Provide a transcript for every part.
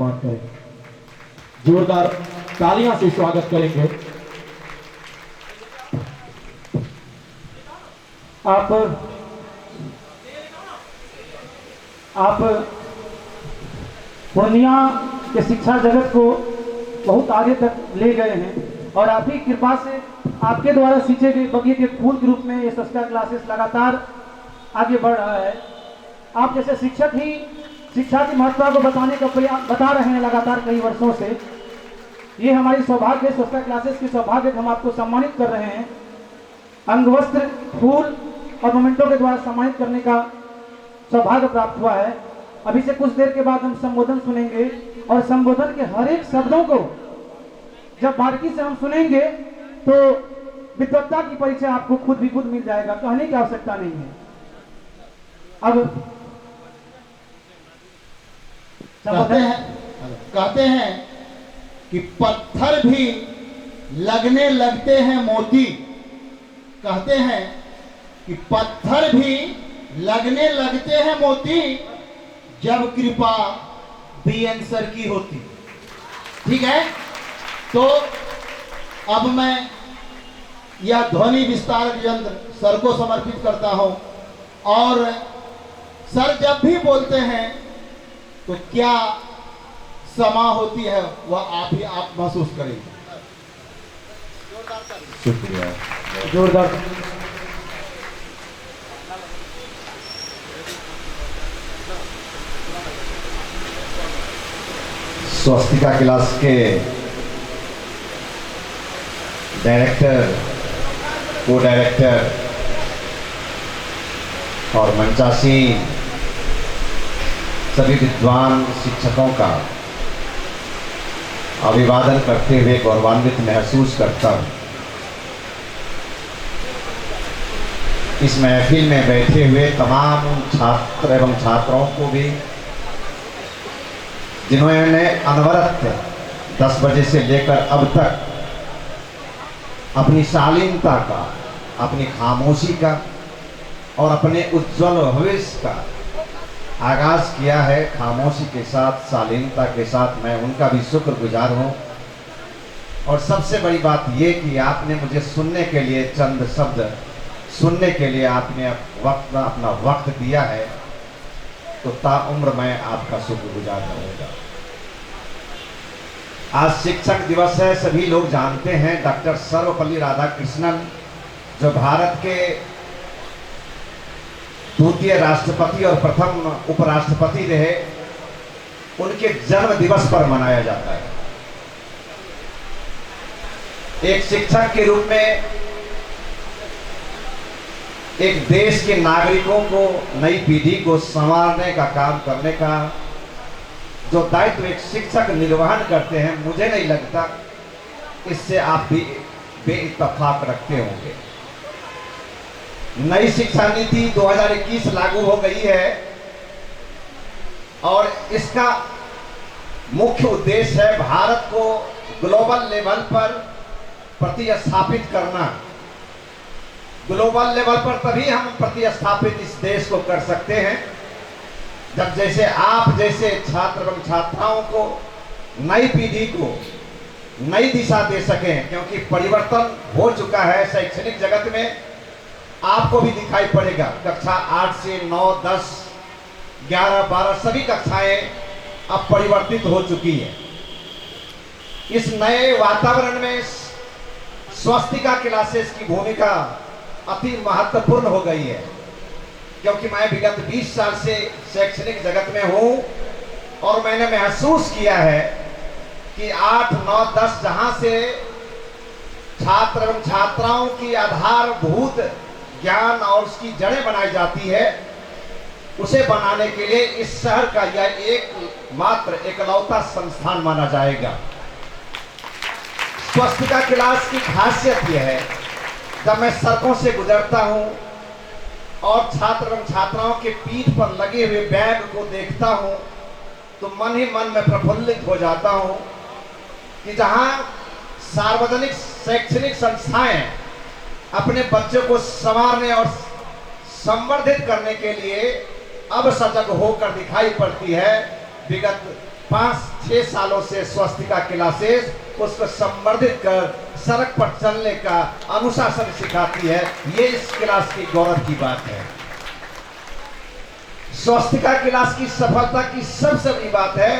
सम्मान करें। जोरदार तालियां से स्वागत करेंगे। आप पूर्णिया के शिक्षा जगत को बहुत आगे तक ले गए हैं और आप ही कृपा से आपके द्वारा सींचे गए बगिए के फूल के रूप में ये संस्कार क्लासेस लगातार आगे बढ़ रहा है। आप जैसे शिक्षक ही शिक्षा की महत्ता को बता रहे हैं लगातार कई वर्षों से। ये हमारी सौभाग्य संस्कार क्लासेस की सौभाग्य हम आपको सम्मानित कर रहे हैं। अंगवस्त्र, फूल और मोमेंटो के द्वारा सम्मानित करने का सौभाग्य प्राप्त हुआ है। अभी से कुछ देर के बाद हम संबोधन सुनेंगे और संबोधन के हर एक शब्दों को जब बारीकी से हम सुनेंगे तो विद्वत्ता की परिचय आपको खुद मिल जाएगा, कहने की आवश्यकता नहीं है। अब कहते हैं कि पत्थर भी लगने लगते हैं मोती। कहते हैं कि पत्थर भी लगने लगते हैं मोती जब कृपा बीएन सर की होती। ठीक है, तो अब मैं यह ध्वनि विस्तारक यंत्र सर को समर्पित करता हूं और सर जब भी बोलते हैं तो क्या समा होती है वह आप महसूस करेंगे। शुक्रिया, जोरदार। स्वस्तिका क्लास के डायरेक्टर, को डायरेक्टर और मंचासीन सभी विद्वान शिक्षकों का अभिवादन करते हुए गौरवान्वित महसूस करता हूँ। इस महफिल में बैठे हुए तमाम छात्र एवं छात्राओं को भी जिन्होंने अनवरत 10 बजे से लेकर अब तक अपनी शालीनता का, अपनी खामोशी का और अपने उज्जवल भविष्य का आगाज किया है खामोशी के साथ, शालीनता के साथ, मैं उनका भी शुक्रगुजार हूँ। और सबसे बड़ी बात ये कि आपने मुझे सुनने के लिए, चंद शब्द सुनने के लिए आपने अपना वक्त दिया है, तो ताउम्र मैं आपका शुक्रगुजार रहूँगा। आज शिक्षक दिवस है, सभी लोग जानते हैं। डॉक्टर सर्वपल्ली राधाकृष्णन जो भारत के द्वितीय राष्ट्रपति और प्रथम उपराष्ट्रपति रहे, उनके जन्म दिवस पर मनाया जाता है। एक शिक्षक के रूप में एक देश के नागरिकों को, नई पीढ़ी को संवारने का काम करने का जो दायित्व एक शिक्षक निर्वहन करते हैं, मुझे नहीं लगता इससे आप भी बेइत्तेफाक रखते होंगे। नई शिक्षा नीति 2021 लागू हो गई है और इसका मुख्य उद्देश्य है भारत को ग्लोबल लेवल पर प्रतिस्थापित करना। ग्लोबल लेवल पर तभी हम प्रतिस्थापित इस देश को कर सकते हैं जब जैसे आप जैसे छात्र एवं छात्राओं को, नई पीढ़ी को नई दिशा दे सकें, क्योंकि परिवर्तन हो चुका है शैक्षणिक जगत में। आपको भी दिखाई पड़ेगा, कक्षा 8 से 9, 10, 11, 12 सभी कक्षाएं अब परिवर्तित हो चुकी है। इस नए वातावरण में स्वस्तिका क्लासेस की भूमिका अति महत्वपूर्ण हो गई है, क्योंकि मैं विगत 20 साल से शैक्षणिक जगत में हूं और मैंने महसूस किया है कि 8, 9, 10 जहां से छात्र एवं छात्राओं की आधारभूत ज्ञान और उसकी जड़ें बनाई जाती है, उसे बनाने के लिए इस शहर का यह एकमात्र एकलौता संस्थान माना जाएगा। स्वस्तिका क्लास की खासियत यह है, जब मैं सड़कों से गुजरता हूं और छात्र एवं छात्राओं के पीठ पर लगे हुए बैग को देखता हूं तो मन ही मन में प्रफुल्लित हो जाता हूं कि जहां सार्वजनिक शैक्षणिक संस्थाएं अपने बच्चों को संवारने और संवर्धित करने के लिए अब सजग होकर दिखाई पड़ती है। विगत 5-6 सालों से स्वस्तिका क्लासेस उसको संवर्धित कर सड़क पर चलने का अनुशासन सिखाती है। ये इस क्लास की गौरव की बात है। स्वस्तिका क्लास की सफलता की सबसे बड़ी बात है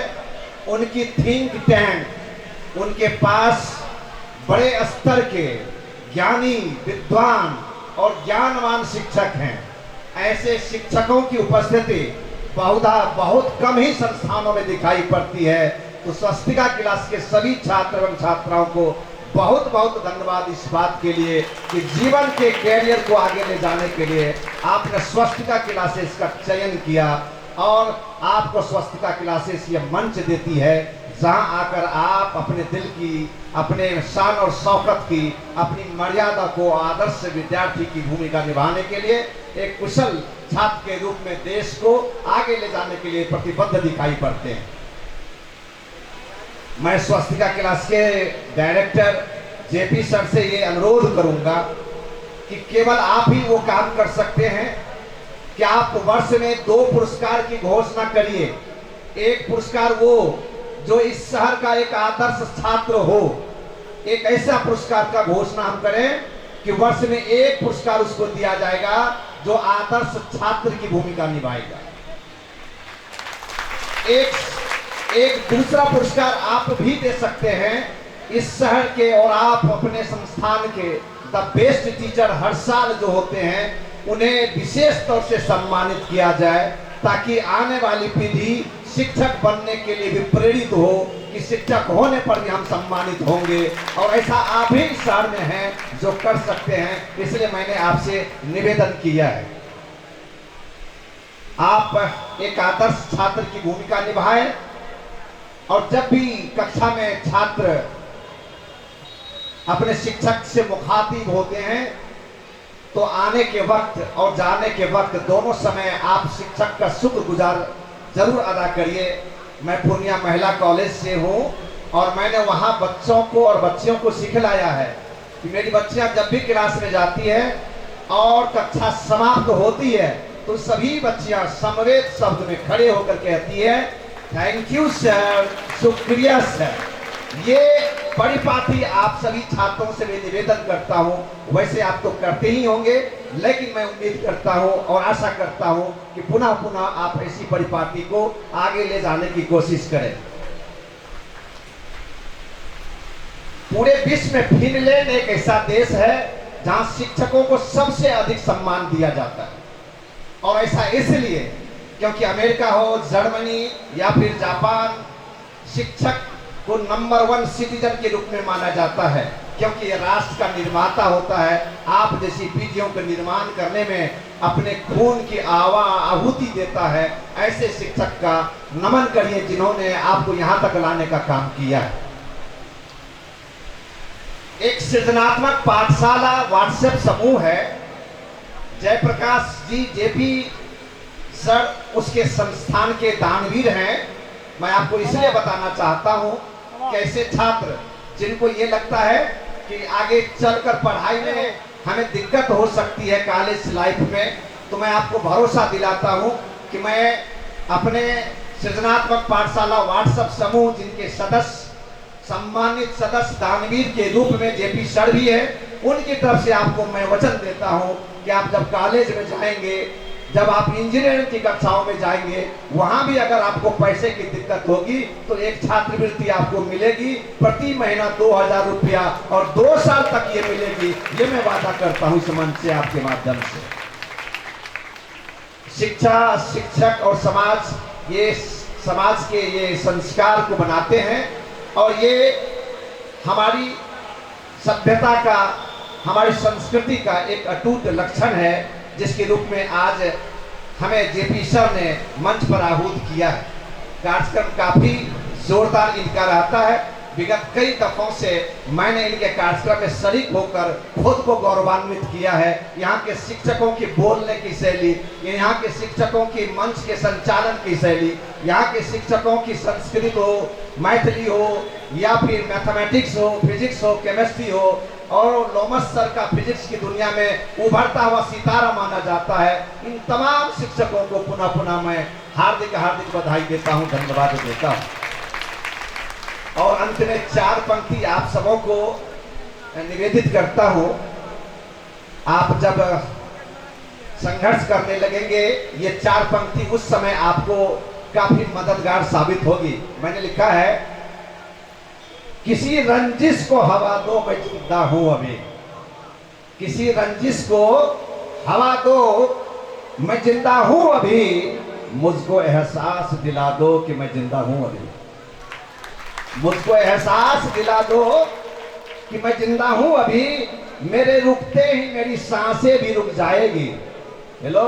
उनकी थिंक टैंक, उनके पास बड़े स्तर के ज्ञानी, विद्वान और ज्ञानवान शिक्षक हैं। ऐसे शिक्षकों की उपस्थिति बहुत कम ही संस्थानों में दिखाई पड़ती है। तो स्वस्तिका क्लास के सभी छात्र एवं छात्राओं को बहुत बहुत धन्यवाद इस बात के लिए कि जीवन के कैरियर को आगे ले जाने के लिए आपने स्वस्तिका क्लासेस का चयन किया और आपको स्वस्तिका क्लासेस ये मंच देती है जहां आकर आप अपने दिल की, अपने शान और शौकत की, अपनी मर्यादा को आदर्श विद्यार्थी की भूमिका निभाने के लिए एक कुशल छात्र के रूप में देश को आगे ले जाने के लिए प्रतिबद्ध दिखाई पड़ते हैं। मैं स्वस्तिका क्लास के डायरेक्टर जेपी सर से ये अनुरोध करूंगा कि केवल आप ही वो काम कर सकते हैं कि आप वर्ष में 2 पुरस्कार की घोषणा करिए। एक पुरस्कार वो जो इस शहर का एक आदर्श छात्र हो, एक ऐसा पुरस्कार का घोषणा हम करें कि वर्ष में 1 पुरस्कार उसको दिया जाएगा जो आदर्श छात्र की भूमिका निभाएगा। एक दूसरा पुरस्कार आप भी दे सकते हैं इस शहर के और आप अपने संस्थान के द बेस्ट टीचर हर साल जो होते हैं उन्हें विशेष तौर से सम्मानित किया जाए ताकि आने वाली पीढ़ी शिक्षक बनने के लिए भी प्रेरित हो कि शिक्षक होने पर भी हम सम्मानित होंगे। और ऐसा आप ही शहर में हैं जो कर सकते हैं, इसलिए मैंने आपसे निवेदन किया है आप एक आदर्श छात्र की भूमिका निभाएं और जब भी कक्षा में छात्र अपने शिक्षक से मुखातिब होते हैं तो आने के वक्त और जाने के वक्त दोनों समय आप शिक्षक का शुक्रगुजार जरूर अदा करिए। मैं पूर्णिया महिला कॉलेज से हूँ और मैंने वहाँ बच्चों को और बच्चियों को सिखलाया है कि मेरी बच्चियाँ जब भी क्लास में जाती है और कक्षा समाप्त होती है तो सभी बच्चियाँ समवेत शब्द में खड़े होकर कहती है थैंक यू सर, शुक्रिया सर। ये परिपाटी आप सभी छात्रों से मैं निवेदन करता हूं। वैसे आप तो करते ही होंगे, लेकिन मैं उम्मीद करता हूं और आशा करता हूं कि पुनः पुनः आप ऐसी परिपाटी को आगे ले जाने की कोशिश करें। पूरे विश्व में फिनलैंड एक ऐसा देश है जहां शिक्षकों को सबसे अधिक सम्मान दिया जाता है और ऐसा इसलिए क्योंकि अमेरिका हो, जर्मनी या फिर जापान शिक्षक को नंबर 1 सिटीजन के रूप में माना जाता है क्योंकि ये राष्ट्र का निर्माता होता है। आप जैसी पीढ़ियों का निर्माण करने में अपने खून की आहुति देता है। ऐसे शिक्षक का नमन करिए जिन्होंने आपको यहाँ तक लाने का काम किया है। एक सृजनात्मक पाठशाला व्हाट्सएप समूह है, जयप्रकाश जी जेपी सर उसके संस्थान के दानवीर हैं। मैं आपको इसलिए बताना चाहता हूं कि ऐसे छात्र जिनको ये लगता है कि आगे चलकर पढ़ाई में हमें दिक्कत हो सकती है कॉलेज लाइफ में, तो मैं आपको भरोसा दिलाता हूं कि मैं अपने सृजनात्मक पाठशाला व्हाट्सएप समूह जिनके सदस्य सम्मानित सदस्य दानवीर के रूप में जेपी सर भी है, उनकी तरफ से आपको मैं वचन देता हूं कि आप जब कॉलेज में जाएंगे, जब आप इंजीनियरिंग की कक्षाओं में जाएंगे, वहां भी अगर आपको पैसे की दिक्कत होगी तो एक छात्रवृत्ति आपको मिलेगी प्रति महीना 2000 रुपया और 2 साल तक ये मिलेगी। ये मैं वादा करता हूं इस मंच से आपके माध्यम से। शिक्षा, शिक्षक और समाज, ये समाज के ये संस्कार को बनाते हैं और ये हमारी सभ्यता का, हमारी संस्कृति का एक अटूट लक्षण है जिसके रूप में आज हमें जेपी सर ने मंच पर आहूत किया है। कार्यक्रम काफी जोरदार इनका रहता है। विगत कई दफों से मैंने इनके कार्यक्रम में शरीक होकर खुद को गौरवान्वित किया है। यहाँ के शिक्षकों की बोलने की शैली, यहाँ के शिक्षकों की मंच के संचालन की शैली, यहाँ के शिक्षकों की संस्कृत हो, मैथिली हो या फिर मैथमेटिक्स हो, फिजिक्स हो, केमिस्ट्री हो, और लोमस सर का फिजिक्स की दुनिया में उभरता हुआ सितारा माना जाता है। इन तमाम शिक्षकों को पुनः पुनः मैं हार्दिक हार्दिक बधाई देता हूँ, धन्यवाद देता हूँ। और अंत में 4 पंक्ति आप सबों को निवेदित करता हूं। आप जब संघर्ष करने लगेंगे, ये 4 पंक्ति उस समय आपको काफी मददगार साबित होगी। मैंने लिखा है, किसी रंजिश को हवा दो मैं जिंदा हूं अभी, किसी रंजिश को हवा दो मैं जिंदा हूं अभी, मुझको एहसास दिला दो कि मैं जिंदा हूं अभी, मुझको एहसास दिला दो कि मैं जिंदा हूं अभी, मेरे रुकते ही मेरी सांसें भी रुक जाएगी। हेलो।